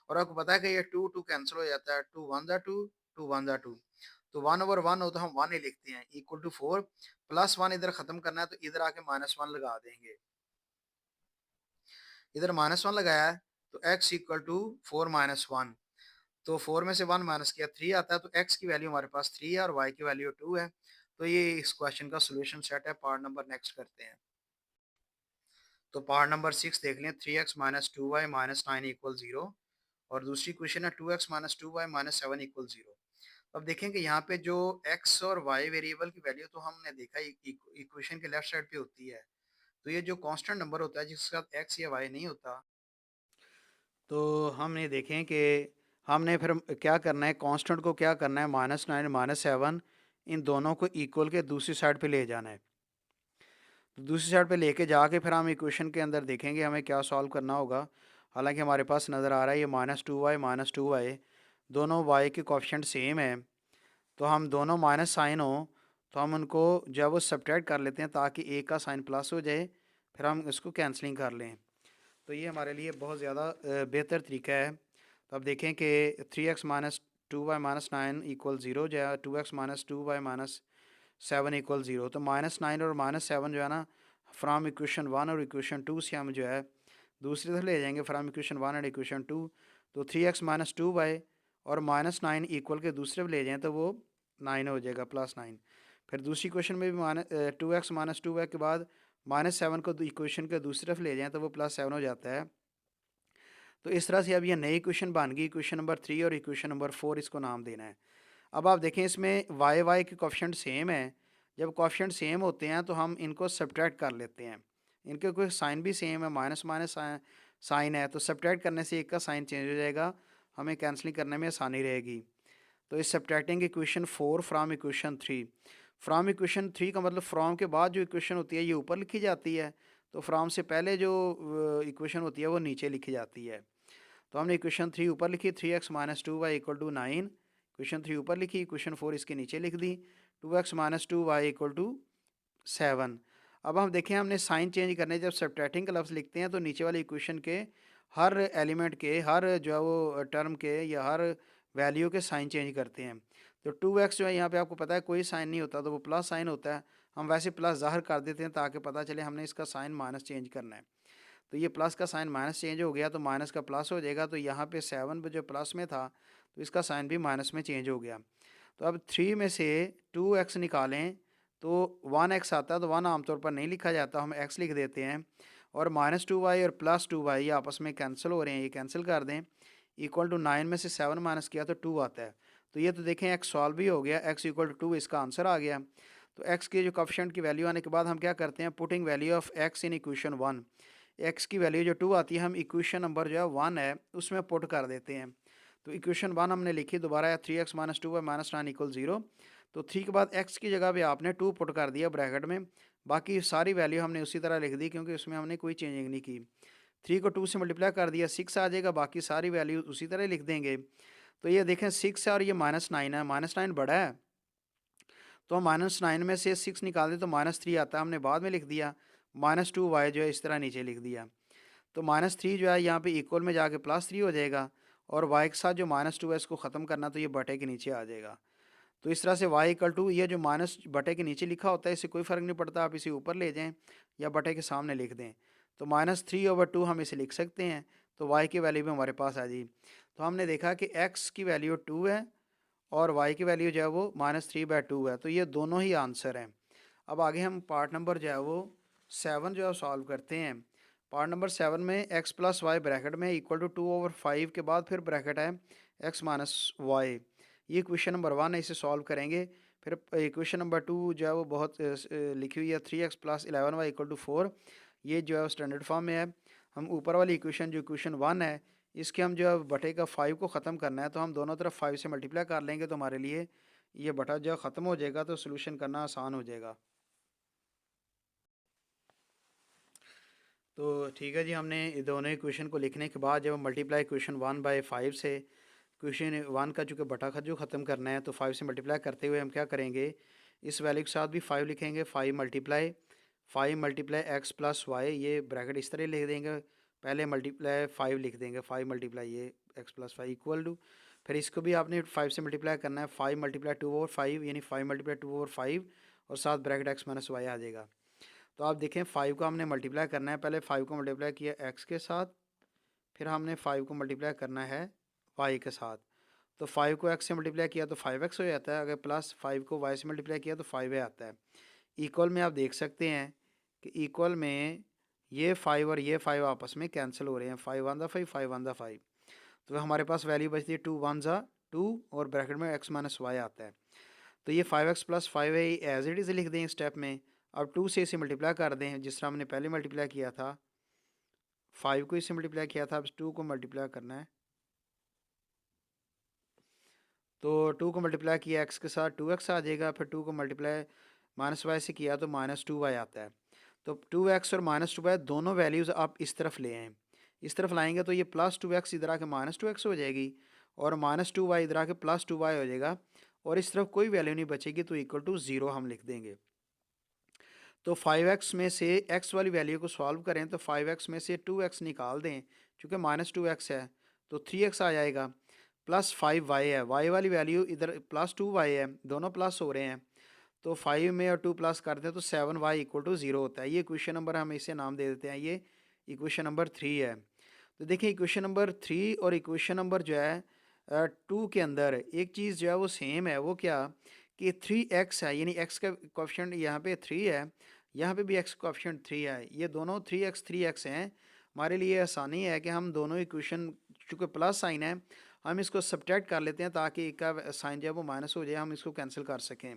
A: और आपको पता है कि ये 2 2 कैंसिल हो जाता है, 2 1 दा 2, 2 1 दा 2। तो 1 ओवर 1 हो तो हम 1 ही लिखते हैं, इक्वल टू 4। प्लस 1 इधर खत्म करना है तो इधर आके -1 लगा देंगे। इधर -1 लगाया है तो x इक्वल टू 4 -1। तो 4 में से 1 माइनस किया 3 आता है, तो x की वैल्यू हमारे पास 3 है और y की वैल्यू 2 है। तो ये इस क्वेश्चन का सोल्यूशन सेट है। पार्ट नंबर नेक्स्ट करते हैं। तो पार्ट नंबर 6 देख लें, 3x minus 2y minus 9 equal 0। और दूसरी क्वेश्चन है 2x minus 2y minus 7 equal 0। अब देखें कि यहाँ पे जो x और y वेरिएबल की वैल्यू तो हमने देखा इक्वेशन के लेफ्ट साइड पे होती है। तो ये जो कांस्टेंट नंबर होता है जिसके साथ x या y नहीं होता, तो हम ये देखें कि हमने फिर क्या करना है, कांस्टेंट को क्या करना है, -9 -7 इन दोनों को इक्वल के दूसरी साइड पे ले जाना है। तो दूसरी साइड पे लेके जाके फिर हम इक्वेशन के अंदर देखेंगे हमें क्या सॉल्व करना होगा। हालांकि हमारे पास नज़र आ रहा है ये -2y दोनों y के कोफिशिएंट सेम है, तो हम दोनों माइनस साइन हो तो हम उनको जब वो सब्ट्रैक्ट कर लेते हैं ताकि एक का साइन प्लस हो जाए, फिर हम इसको कैंसलिंग कर लें। तो ये हमारे लिए बहुत ज़्यादा बेहतर तरीका है। तो अब देखें कि 3x माइनस 2y-9 इक्वल 0 जो है, 2x माइनस 2y-7 इक्वल 0। तो -9 और -7 जो है ना, फ्राम इक्वेशन 1 और इक्वेशन 2 से हम जो है दूसरी तरफ ले जाएंगे, फ्राम इक्वेशन 1 और इक्वेशन 2। तो 3x माइनस 2y और -9 इक्वल के दूसरे पे ले जाएं तो वो 9 हो जाएगा, +9। फिर दूसरी क्वेश्चन में भी 2x माइनस 2y के बाद -7 को इक्वेशन के दूसरी तरफ ले जाएं तो वो +7 हो जाता है। तो इस तरह से अब ये नई इक्वेशन बन गई, इक्वेशन नंबर 3 और इक्वेशन नंबर 4 इसको नाम देना है। अब आप देखें इसमें y के कोफिशिएंट सेम है। जब कोफिशिएंट सेम होते हैं तो हम इनको सब्ट्रैक्ट कर लेते हैं। इनके कोई साइन भी सेम है, माइनस माइनस साइन है, तो सब्ट्रैक्ट करने से एक का साइन चेंज हो जाएगा, हमें कैंसलिंग करने में आसानी रहेगी। तो इस subtracting equation 4 from equation 3, from equation 3 का मतलब फ्राम के बाद जो इक्वेशन होती है ये ऊपर लिखी जाती है, तो फ्राम से पहले जो इक्वेशन होती है वो नीचे लिखी जाती है। तो हमने इक्वेशन 3 ऊपर लिखी, 3x minus 2y equal to 9, equation 3 ऊपर लिखी, इक्वेशन 4 इसके नीचे लिख दी, 2x minus 2y equal to 7। अब हम देखें हमने साइन चेंज करने, जब सब्ट्रैक्टिंग का लफ्ज़ लिखते हैं तो नीचे वाले इक्वेशन के हर एलिमेंट के, हर जो है वो टर्म के या हर वैल्यू के साइन चेंज करते हैं। तो 2x जो है यहाँ पे आपको पता है कोई साइन नहीं होता, तो वो प्लस साइन होता है, हम वैसे प्लस ज़ाहिर कर देते हैं ताकि पता चले हमने इसका साइन माइनस चेंज करना है। तो ये प्लस का साइन माइनस चेंज हो गया तो माइनस का प्लस हो जाएगा, तो यहाँ पे 7 जो प्लस में था तो इसका साइन भी माइनस में चेंज हो गया। तो अब 3 में से 2x निकालें तो 1x आता है, तो 1 आमतौर पर नहीं लिखा जाता, हम x लिख देते हैं। और -2y और +2y ये आपस में कैंसिल हो रहे हैं, ये कैंसिल कर दें। इक्वल टू 9 में से 7 माइनस किया तो 2 आता है। तो ये तो देखें x सॉल्व भी हो गया, x इक्वल टू 2 इसका आंसर आ गया। तो x के जो कोफिशिएंट की वैल्यू आने के बाद हम क्या करते हैं, putting value of x in equation 1, x की वैल्यू जो 2 आती है हम इक्वेशन नंबर जो है 1 है उसमें पुट कर देते हैं। तो इक्वेशन 1 हमने लिखी दोबारा, 3x minus 2y minus 9 equal 0। तो 3 के बाद x की जगह पे आपने 2 पुट कर दिया ब्रैकेट में, बाकी सारी वैल्यू हमने उसी तरह लिख दी क्योंकि उसमें हमने कोई चेंजिंग नहीं की। 3 को 2 से मल्टीप्लाई कर दिया, 6 आ जाएगा, बाकी सारी वैल्यू उसी तरह लिख देंगे। तो ये देखें 6 है और ये -9 है, -9 बड़ा है, तो हम -9 में से 6 निकाल दें तो -3 आता है, हमने बाद में लिख दिया। -2y जो है इस तरह नीचे लिख दिया। तो -3 जो है यहाँ पे इक्वल में जाके +3 हो जाएगा, और y के साथ जो -2 है इसको ख़त्म करना तो ये बटे के नीचे आ जाएगा। तो इस तरह से y इक्वल टू, ये जो माइनस बटे के नीचे लिखा होता है इससे कोई फ़र्क नहीं पड़ता, आप इसे ऊपर ले जाएं या बटे के सामने लिख दें। तो -3/2 हम इसे लिख सकते हैं, तो y की वैल्यू भी हमारे पास आ जाएगी। तो हमने देखा कि x की वैल्यू 2 है और y की वैल्यू जो है वो -3/2 है, तो ये दोनों ही आंसर हैं। अब आगे हम पार्ट नंबर जो है वो 7 जो है सॉल्व करते हैं। पार्ट नंबर 7 में x प्लस वाई ब्रैकेट में इक्वल टू 2/5 के बाद फिर ब्रैकेट है x माइनस वाई। ये क्वेश्चन नंबर 1 है, इसे सॉल्व करेंगे। फिर क्वेश्चन नंबर 2 जो है वो बहुत लिखी हुई है, 3x plus 11y equal to 4। ये जो है स्टैंडर्ड फॉर्म में है। हम ऊपर वाली इक्वेशन जो इक्वेशन 1 है इसके हम जो है बटे का 5 को ख़त्म करना है, तो हम दोनों तरफ 5 से मल्टीप्लाई कर लेंगे तो हमारे लिए ये बटा जो ख़त्म हो जाएगा, तो सोल्यूशन करना आसान हो जाएगा। तो ठीक है जी, हमने दोनों इक्वेशन को लिखने के बाद जब हम मल्टीप्लाई क्वेश्चन 1/5 से क्वेश्चन 1 का चूँकि बटा जो ख़त्म करना है तो 5 से मल्टीप्लाई करते हुए हम क्या करेंगे, इस वैल्यू के साथ भी 5 लिखेंगे, 5 मल्टीप्लाई x प्लस वाई, ये ब्रैकेट इस तरह लिख देंगे, पहले मल्टीप्लाई 5 लिख देंगे, 5 मल्टीप्लाई ये x plus y equal to, फिर इसको भी आपने 5 से मल्टीप्लाई करना है, 5 मल्टीप्लाई 2/5 यानी 5 मल्टीप्लाई 2/5 और साथ ब्रैकेट x माइनस वाई आ जाएगा। तो आप देखें 5 को हमने मल्टीप्लाई करना है, पहले 5 को मल्टीप्लाई किया x के साथ, फिर हमने 5 को मल्टीप्लाई करना है y के साथ। तो 5 को x से मल्टीप्लाई किया तो 5x हो जाता है, अगर प्लस 5 को y से मल्टीप्लाई किया तो 5y आता है। इक्वल में आप देख सकते हैं कि इक्वल में ये 5 और ये 5 आपस में कैंसिल हो रहे हैं, 5 वन ज़ा 5, 5 वन ज़ा 5। तो हमारे पास वैल्यू बचती है 2 वन ज़ा 2 और ब्रैकेट में x माइनस वाई आता है। तो ये 5x प्लस 5 है, एज इट इज़ लिख दें स्टेप में। अब 2 से इसे मल्टीप्लाई कर दें जिस तरह हमने पहले मल्टीप्लाई किया था, 5 को इससे मल्टीप्लाई किया था, अब 2 को मल्टीप्लाई करना है तो 2 को मल्टीप्लाई किया x के साथ 2x आ जाएगा, फिर 2 को मल्टीप्लाई माइनस वाई से किया तो माइनस 2y आता है। तो 2x और माइनस 2y दोनों वैल्यूज़ आप इस तरफ ले आएँ, इस तरफ लाएंगे तो ये प्लस 2x इधर आके माइनस 2x हो जाएगी और माइनस 2y इधर आके प्लस 2y हो जाएगा और इस तरफ कोई वैल्यू नहीं बचेगी तो इक्वल टू 0 हम लिख देंगे। तो 5x में से x वाली वैल्यू को सॉल्व करें तो 5x में से 2x निकाल दें, चूँकि माइनस 2x है तो 3x आ जाएगा, प्लस 5y है, y वाली वैल्यू इधर प्लस 2y है, दोनों प्लस हो रहे हैं तो 5 में और 2 प्लस करते हैं तो 7y इक्वल टू 0 होता है। ये इक्वेशन नंबर हम इसे नाम दे देते हैं, ये इक्वेशन नंबर 3 है। तो देखिए इक्वेशन नंबर 3 और इक्वेशन नंबर जो है 2 के अंदर एक चीज़ जो है वो सेम है, वो क्या कि 3x है, यानी x का कोएफिशिएंट यहाँ पे 3 है, यहाँ पे भी x का कोएफिशिएंट 3 है, ये दोनों 3x हैं। हमारे लिए आसानी है कि हम दोनों इक्वेशन, चूँकि प्लस साइन है, हम इसको सब्ट्रैक्ट कर लेते हैं ताकि एक का साइन जो है वो माइनस हो जाए, हम इसको कैंसिल कर सकें।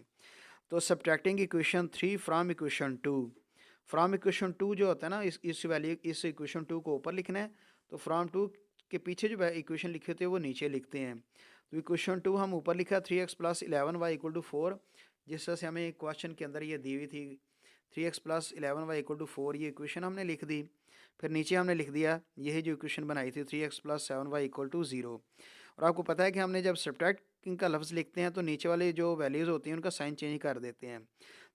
A: तो subtracting equation 3 from equation 2, from equation 2 जो होता है ना, इस वैल्यू इस इक्वेशन 2 को ऊपर लिखना है, तो फ्रॉम 2 के पीछे जो इक्वेशन लिखे होते हैं वो नीचे लिखते हैं। तो इक्वेशन 2 हम ऊपर लिखा 3x plus 11y equal to 4, जिस तरह से हमें क्वेश्चन के अंदर ये दी हुई थी 3x plus 11y equal to 4, ये इक्वेशन हमने लिख दी। फिर नीचे हमने लिख दिया यही जो इक्वेशन बनाई थी 3x plus 7y equal to 0। और आपको पता है कि हमने जब सब्ट्रैक्टिंग का लफ्ज़ लिखते हैं तो नीचे वाले जो वैल्यूज़ होती हैं उनका साइन चेंज कर देते हैं।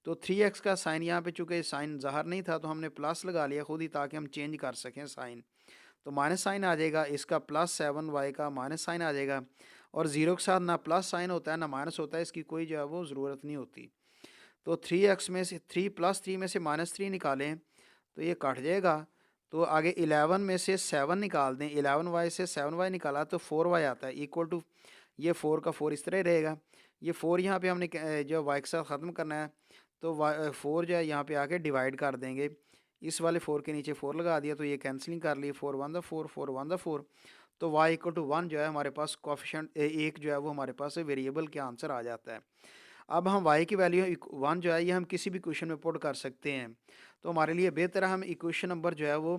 A: तो 3x का साइन यहाँ पे चूँकि साइन ज़ाहिर नहीं था तो हमने प्लस लगा लिया खुद ही ताकि हम चेंज कर सकें साइन। तो माइनस साइन आ जाएगा, इसका प्लस 7y का माइनस साइन आ जाएगा और 0 के साथ ना प्लस साइन होता है ना माइनस होता है, इसकी कोई जो है वो ज़रूरत नहीं होती। तो 3x में से 3 प्लस 3 में से माइनस 3 निकालें तो ये कट जाएगा। तो आगे 11 में से 7 निकाल दें, 11y से 7y निकाला तो 4y आता है इक्वल टू, ये 4 का 4 इस तरह रहेगा, ये 4 यहाँ पे हमने जो y के साथ ख़त्म करना है तो 4 जो है यहाँ पे आके डिवाइड कर देंगे, इस वाले 4 के नीचे 4 लगा दिया तो ये कैंसिलिंग कर ली, 4 1 द 4 4 1 द 4, तो y इक्वल टू 1 जो है हमारे पास कोफिशिएंट एक जो है वो हमारे पास वेरिएबल के आंसर आ जाता है। अब हम y की वैल्यू 1 जो है ये हम किसी भी क्वेश्चन में पुट कर सकते हैं, तो हमारे लिए बेहतर हम इक्वेशन नंबर जो है वो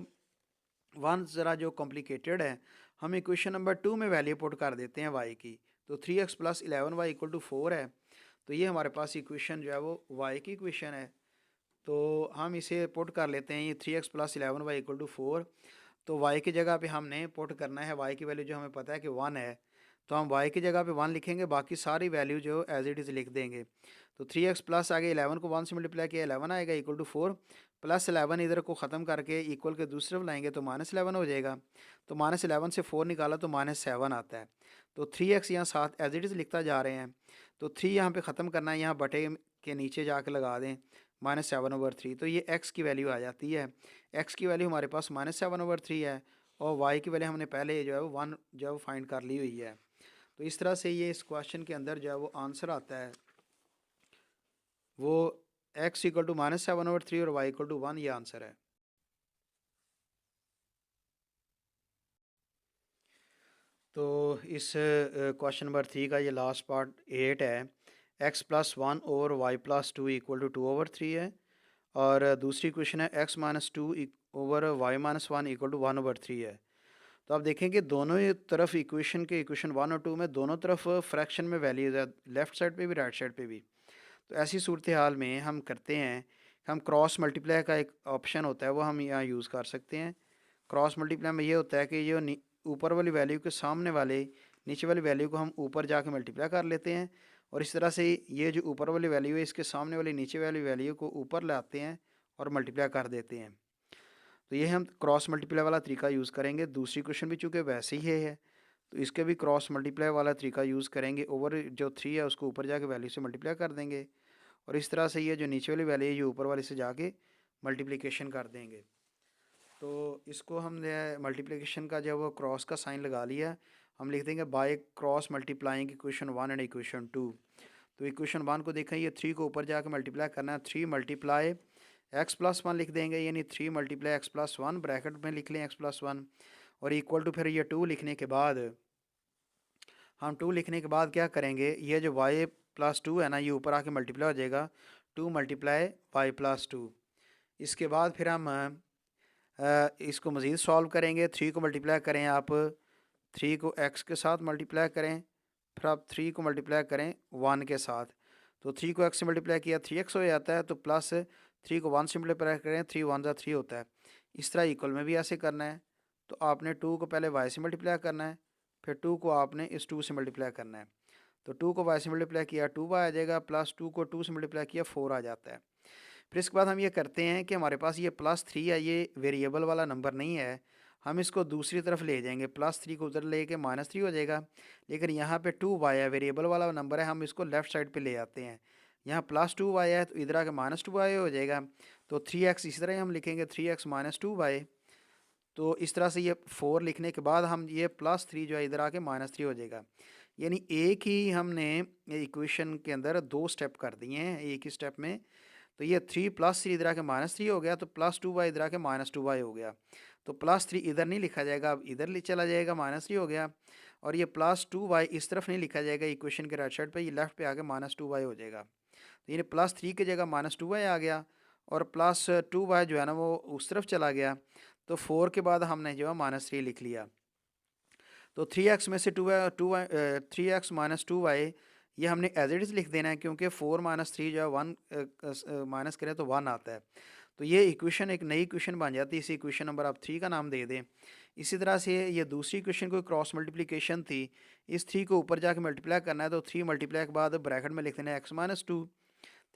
A: 1 ज़रा जो कॉम्प्लिकेटेड है, हम इक्वेशन नंबर 2 में वैल्यू पुट कर देते हैं y की। तो 3x plus 11y equal to 4 है, तो ये हमारे पास इक्वेशन जो है वो y की इक्वेशन है। तो हम इसे पुट कर लेते हैं, ये 3x plus 11y equal to 4, तो y की जगह पे हमने पुट करना है y की वैल्यू जो हमें पता है कि 1 है, तो हम y की जगह पे 1 लिखेंगे, बाकी सारी वैल्यू जो एज इट इज़ लिख देंगे। तो 3x प्लस आगे 11 को 1 से मल्टीप्लाई किया 11 आएगा इक्वल टू 4, प्लस 11 इधर को ख़त्म करके इक्वल के दूसरे तरफ लाएंगे तो माइनस 11 हो जाएगा। तो माइनस 11 से 4 निकाला तो माइनस 7 आता है। तो 3x यहाँ साथ एज इट इज़ लिखता जा रहे हैं, तो 3 यहाँ पे ख़त्म करना है, यहाँ बटे के नीचे जाके लगा दें -7/3, तो ये x की वैल्यू आ जाती है। x की वैल्यू हमारे पास -7/3 है और y की वैल्यू हमने पहले जो है वो 1 जो है वो फाइंड कर ली हुई है। तो इस तरह से ये इस क्वेश्चन के अंदर जो है वो आंसर आता है, वो x इक्वल टू -7/3 और y इक्वल टू 1, ये आंसर है। तो इस क्वेश्चन नंबर 3 का ये लास्ट पार्ट 8 है, x plus 1 over y plus 2 equal to 2/3 है, और दूसरी क्वेश्चन है x minus 2 over y minus 1 equal to 1/3 है। तो आप देखें कि दोनों ही तरफ इक्वेशन के इक्वेशन 1 और 2 में दोनों तरफ फ्रैक्शन में वैल्यूज है, लेफ़्ट साइड पे भी राइट साइड पे भी। तो ऐसी सूरत हाल में हम करते हैं, हम क्रॉस मल्टीप्लाई का एक ऑप्शन होता है वो हम यहाँ यूज़ कर सकते हैं। क्रॉस मल्टीप्लाई में ये होता है कि जो ऊपर वाली वैल्यू के सामने वाले नीचे वाली वैल्यू को हम ऊपर जाके मल्टीप्लाई कर लेते हैं, और इस तरह से ये जो ऊपर वाली वैल्यू है इसके सामने वाली नीचे वाली वैल्यू को ऊपर लाते हैं और मल्टीप्लाई कर देते हैं। तो ये हम क्रॉस मल्टीप्लाई वाला तरीका यूज़ करेंगे। दूसरी क्वेश्चन भी चूँकि वैसे ही है तो इसके भी क्रॉस मल्टीप्लाई वाला तरीका यूज़ करेंगे, ओवर जो 3 है उसको ऊपर जाके वैल्यू से मल्टीप्लाई कर देंगे, और इस तरह से ये जो नीचे वाली वैल्यू है ये ऊपर वाले से जाके मल्टीप्लिकेशन कर देंगे। तो इसको हमने मल्टीप्लिकेशन का जब वो क्रॉस का साइन लगा लिया, हम लिख देंगे by cross multiplying equation 1 and equation 2। तो इक्वेशन 1 को देखें, ये 3 को ऊपर जाकर मल्टीप्लाई करना है, 3 मल्टीप्लाई एक्स प्लस 1 लिख देंगे, यानी 3 मल्टीप्लाई एक्स प्लस 1 ब्रैकेट में लिख लें एक्स प्लस 1, और इक्वल टू फिर ये 2 लिखने के बाद हम 2 लिखने के बाद क्या करेंगे, ये जो y प्लस 2 है ना ये ऊपर आके मल्टीप्लाई हो जाएगा, 2 मल्टीप्लाई वाई प्लस 2। इसके बाद फिर हम इसको मज़ीद सॉल्व करेंगे, 3 को मल्टीप्लाई करें आप, 3 को x के साथ मल्टीप्लाई करें, फिर आप 3 को मल्टीप्लाई करें 1 के साथ, तो 3 को x से मल्टीप्लाई किया 3x हो जाता है, तो प्लस 3 को 1 से मल्टीप्लाई करें 3 1 जा 3 होता है। इस तरह इक्वल में भी ऐसे करना है, तो आपने 2 को पहले y से मल्टीप्लाई करना है, फिर 2 को आपने इस 2 से मल्टीप्लाई करना है, तो 2 को y से मल्टीप्लाई किया 2y आ जाएगा, प्लस 2 को 2 से मल्टीप्लाई किया 4 आ जाता है। फिर इसके बाद हम ये करते हैं कि हमारे पास ये +3 है, ये वेरिएबल वाला नंबर नहीं है, हम इसको दूसरी तरफ ले जाएंगे, +3 को उधर लेके -3 हो जाएगा, लेकिन यहाँ पे 2y है, वेरिएबल वाला नंबर है, हम इसको लेफ़्ट साइड पे ले आते हैं। यहाँ +2y है तो इधर आके -2y हो जाएगा, तो 3x इसी तरह हम लिखेंगे 3x - 2y। तो इस तरह से ये 4 लिखने के बाद हम ये +3 जो है इधर आके -3 हो जाएगा। यानी एक ही हमने इक्वेशन के अंदर 2 स्टेप कर दिए हैं एक ही स्टेप में। तो ये 3 + 3 इधर आके -3 हो गया, तो +2y इधर आके -2y हो गया। तो +3 इधर नहीं लिखा जाएगा, अब इधर चला जाएगा, -3 हो गया। और ये +2y इस तरफ नहीं लिखा जाएगा इक्वेशन के राइट साइड पे, ये लेफ्ट पे आके -2y हो जाएगा। तो ये +3 की जगह -2y आ गया, और +2y जो है ना वो उस तरफ चला गया, तो 4 के बाद हमने जो है -3 लिख लिया। तो 3x में से 3x - 2y ये हमने एज इट इज़ लिख देना है, क्योंकि 4 - 3 जो है 1 माइनस करें तो 1 आता है। तो ये इक्वेशन एक नई इक्वेशन बन जाती है, इसी इक्वेशन नंबर आप 3 का नाम दे दें। इसी तरह से ये दूसरी इक्वेशन कोई क्रॉस मल्टीप्लिकेशन थी, इस 3 को ऊपर जाके मल्टीप्लाई करना है, तो 3 मल्टीप्लाई के बाद ब्रैकेट में लिख देना है x - 2,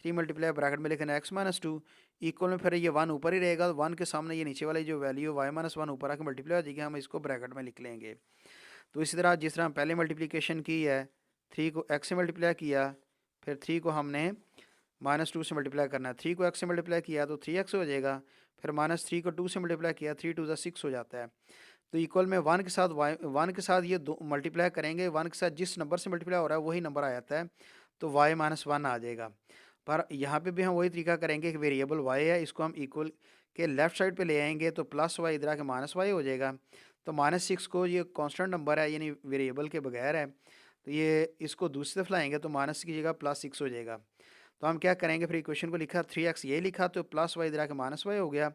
A: 3 मल्टीप्लाई ब्रैकेट में लिखना है x - 2, इक्वल में फिर ये 1 ऊपर ही रहेगा, 1 के सामने ये नीचे वाली जो वैल्यू y - 1 ऊपर आके मल्टीप्लाई हो जाएगी, हम इसको ब्रैकेट में लिख लेंगे। तो इसी तरह जिस तरह हम पहले मल्टीप्लिकेशन की है, 3 को x से मल्टीप्लाई किया, फिर 3 को हमने -2 से मल्टीप्लाई करना है, 3 को x से मल्टीप्लाई किया तो 3x हो जाएगा, फिर -3 को 2 से मल्टीप्लाई किया 3 2 6 हो जाता है। तो इक्वल में 1 के साथ 1 के साथ ये दो मल्टीप्लाई करेंगे, 1 के साथ जिस नंबर से मल्टीप्लाई हो रहा है वही नंबर आ जाता है, तो y - 1 आ जाएगा। पर यहाँ पे भी हम वही तरीका करेंगे कि वेरिएबल y है, इसको हम इक्वल के लेफ्ट साइड पे ले आएंगे, तो +y इधर आके -y हो जाएगा। तो -6 को ये कांस्टेंट नंबर है, यानी वेरिएबल के बगैर है, तो ये इसको दूसरी तरफ लाएंगे तो माइनस की जगह +6 हो जाएगा। तो हम क्या करेंगे, फिर इक्वेशन को लिखा 3x ये लिखा, तो +y इधर आके -y हो गया,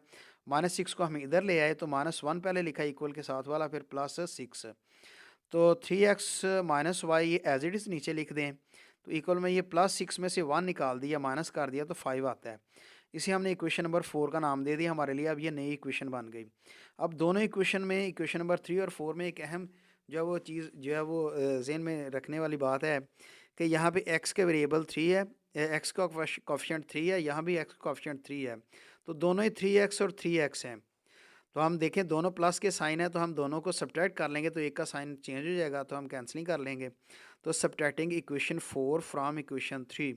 A: -6 को हम इधर ले आए, तो -1 पहले लिखा इक्वल के साथ वाला, फिर +6। तो 3x - y ये एज इट इज़ नीचे लिख दें, तो इक्वल में ये +6 में से 1 निकाल दिया, माइनस कर दिया, तो 5 आता है। इसे हमने इक्वेशन नंबर 4 का नाम दे दिया हमारे लिए, अब ये नई इक्वेशन बन गई। अब दोनों इक्वेशन में, इक्वेशन नंबर 3 और 4 में एक अहम जो है वो चीज़ जो है वो ज़हन में रखने वाली बात है कि यहाँ पे x के वेरिएबल 3 है, x का कोफिशिएंट 3 है, यहाँ भी x का कोफिशिएंट 3 है, तो दोनों ही 3x और 3x हैं। तो हम देखें दोनों प्लस के साइन है, तो हम दोनों को सब्ट्रैक्ट कर लेंगे, तो एक का साइन चेंज हो जाएगा, तो हम कैंसलिंग कर लेंगे। तो सब्ट्रैक्टिंग इक्वेशन 4 फ्रॉम इक्वेशन 3,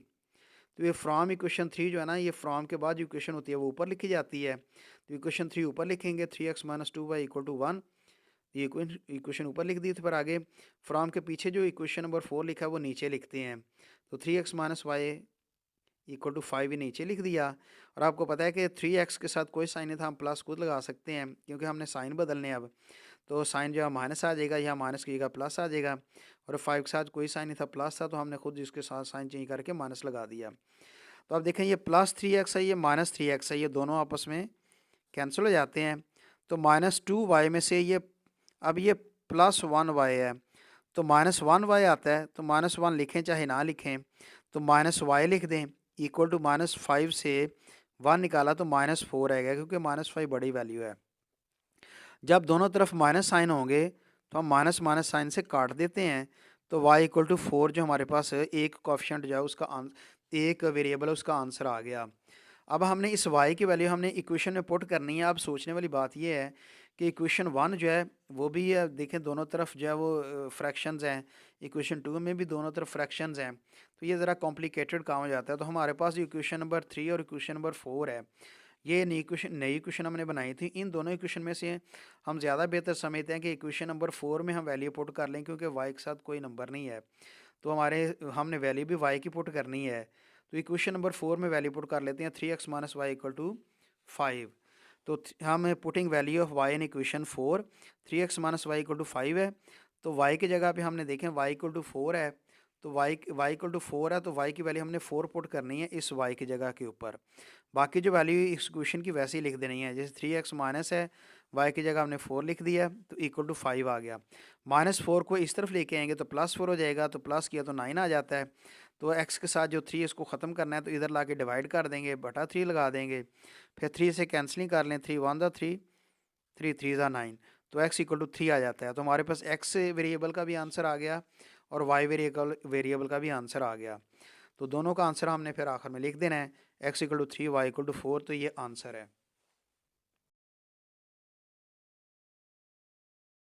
A: तो ये फ्रॉम इक्वेशन 3 जो है ना, ये फ्रॉम के बाद जो इक्वेशन होती है वो ऊपर लिखी जाती है, तो इक्वेशन 3 ऊपर लिखेंगे, 3x - 2y = 1, ये इक्वेशन ऊपर लिख दी। तो फिर आगे फ्रॉम के पीछे जो इक्वेशन नंबर 4 लिखा है वो नीचे लिखते हैं, तो 3x - y = 5 ही नीचे लिख दिया। और आपको पता है कि 3x के साथ कोई साइन नहीं था, हम प्लस खुद लगा सकते हैं, क्योंकि हमने साइन बदलने हैं अब, तो साइन जो है माइनस आ जाएगा, या माइनस की जगह प्लस आ जाएगा। और 5 के साथ कोई साइन नहीं था, प्लस था, तो हमने खुद इसके साथ साइन चेंज करके माइनस लगा दिया। तो अब देखें ये +3x है, ये -3x है, ये दोनों आपस में कैंसिल हो जाते हैं। तो -2y में से ये, अब ये +1y है, तो -1y आता है, तो -1 लिखें चाहे ना लिखें, तो -y लिख दें, = -5 से 1 निकाला तो -4 आएगा, क्योंकि -5 बड़ी वैल्यू है। जब दोनों तरफ माइनस साइन होंगे तो हम माइनस माइनस साइन से काट देते हैं, तो y = 4 जो हमारे पास एक कोफिशिएंट जो है उसका एक वेरिएबल है उसका आंसर आ गया। अब हमने इस y की वैल्यू हमने इक्वेशन में पुट करनी है। अब सोचने वाली बात यह है कि इक्वेशन 1 जो है वो भी है, देखें दोनों तरफ जो है वो फ्रैक्शंस हैं, इक्वेशन 2 में भी दोनों तरफ फ्रैक्शंस हैं, तो ये ज़रा कॉम्प्लिकेटेड काम हो जाता है। तो हमारे पास इक्वेशन नंबर 3 और इक्वेशन नंबर 4 है, ये नई इक्वेशन हमने बनाई थी। इन दोनों इक्वेशन में से हम ज़्यादा बेहतर समझते हैं कि इक्वेशन नंबर 4 में हम वैल्यू पुट कर लें, क्योंकि y के साथ कोई नंबर नहीं है, तो हमने वैल्यू भी y की पुट करनी है। तो इक्वेशन नंबर 4 में वैल्यू पुट कर लेते हैं, 3x - y = 5। तो हम putting value of y in equation 4, 3x - y = 5 है, तो y की जगह पे हमने देखें y = 4 है, तो y = 4 है, तो y की वैल्यू हमने 4 पुट करनी है इस y की जगह के ऊपर। बाकी जो वैल्यू इस इक्वेशन की वैसे ही लिख देनी है, जैसे 3x माइनस है, वाई की जगह हमने 4 लिख दिया तो इक्वल टू 5 आ गया। -4 को इस तरफ लेके आएंगे तो +4 हो जाएगा, तो प्लस किया तो 9 आ जाता है। तो एक्स के साथ जो 3 इसको ख़त्म करना है तो इधर ला के डिवाइड कर देंगे, बटा 3 लगा देंगे। फिर 3 से कैंसलिंग कर लें, 3 1 ज़ा 3, 3 3 ज़ा 9, तो एक्स इक्वल टू 3 आ जाता है। तो हमारे पास एक्स वेरिएबल का भी आंसर आ गया और वाई वेरिएबल का भी आंसर आ गया। तो दोनों का आंसर हमने फिर आखिर में लिख देना है, x equal to 3, y equal to 4, तो ये आंसर है।